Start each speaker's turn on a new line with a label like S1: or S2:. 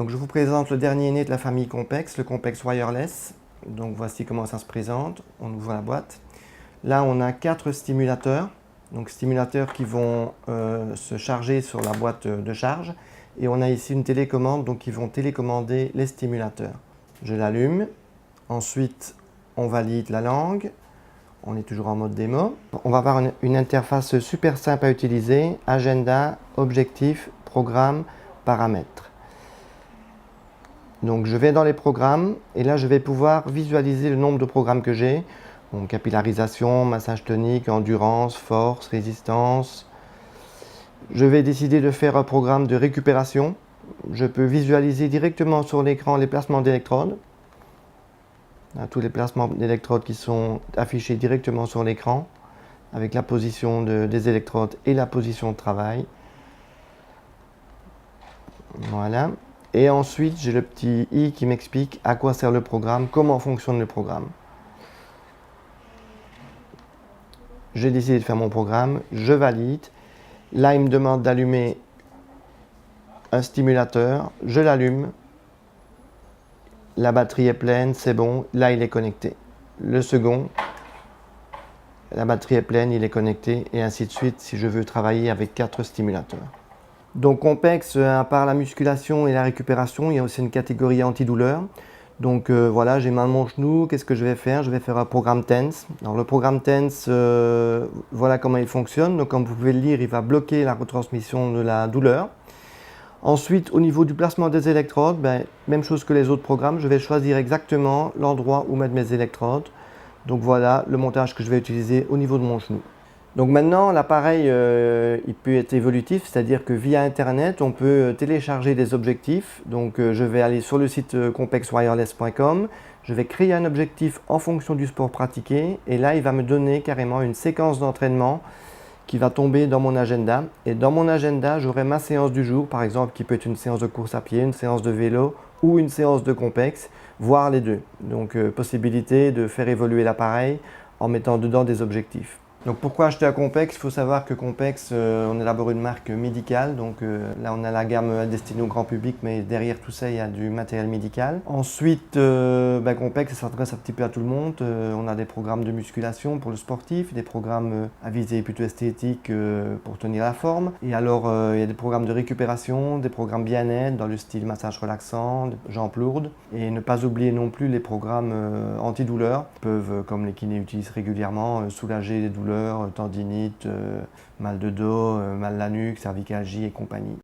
S1: Donc je vous présente le dernier né de la famille Compex, le Compex Wireless. Donc voici comment ça se présente. On ouvre la boîte. Là on a 4 stimulateurs. Donc stimulateurs qui vont se charger sur la boîte de charge. Et on a ici une télécommande, donc qui vont télécommander les stimulateurs. Je l'allume. Ensuite on valide la langue. On est toujours en mode démo. On va avoir une interface super simple à utiliser. Agenda, objectif, programme, paramètres. Donc je vais dans les programmes et là je vais pouvoir visualiser le nombre de programmes que j'ai. Donc capillarisation, massage tonique, endurance, force, résistance. Je vais décider de faire un programme de récupération. Je peux visualiser directement sur l'écran les placements d'électrodes. Tous les placements d'électrodes qui sont affichés directement sur l'écran avec la position des électrodes et la position de travail. Voilà. Et ensuite, j'ai le petit i qui m'explique à quoi sert le programme, comment fonctionne le programme. J'ai décidé de faire mon programme, je valide. Là, il me demande d'allumer un stimulateur, je l'allume. La batterie est pleine, c'est bon, là il est connecté. Le second, la batterie est pleine, il est connecté, et ainsi de suite si je veux travailler avec 4 stimulateurs. Donc Compex, à part la musculation et la récupération, il y a aussi une catégorie antidouleur. Donc voilà, j'ai mal à mon genou, qu'est-ce que je vais faire? Je vais faire un programme TENS. Alors le programme TENS, voilà comment il fonctionne. Donc comme vous pouvez le lire, il va bloquer la retransmission de la douleur. Ensuite, au niveau du placement des électrodes, même chose que les autres programmes, je vais choisir exactement l'endroit où mettre mes électrodes. Donc voilà le montage que je vais utiliser au niveau de mon genou. Donc maintenant, l'appareil, il peut être évolutif, c'est-à-dire que via Internet, on peut télécharger des objectifs. Donc je vais aller sur le site compexwireless.com, je vais créer un objectif en fonction du sport pratiqué, et là, il va me donner carrément une séquence d'entraînement qui va tomber dans mon agenda. Et dans mon agenda, j'aurai ma séance du jour, par exemple, qui peut être une séance de course à pied, une séance de vélo ou une séance de Compex, voire les deux. Donc, possibilité de faire évoluer l'appareil en mettant dedans des objectifs. Donc pourquoi acheter à Compex? Il faut savoir que Compex, on élabore une marque médicale, donc là on a la gamme destinée au grand public, mais derrière tout ça il y a du matériel médical. Ensuite, Compex s'adresse un petit peu à tout le monde. On a des programmes de musculation pour le sportif, des programmes à visée plutôt esthétique pour tenir la forme. Et alors il y a des programmes de récupération, des programmes bien-être dans le style massage relaxant, jambes lourdes. Et ne pas oublier non plus les programmes antidouleurs, qui peuvent, comme les kinés utilisent régulièrement, soulager les douleurs, tendinite, mal de dos, mal de la nuque, cervicalgie et compagnie.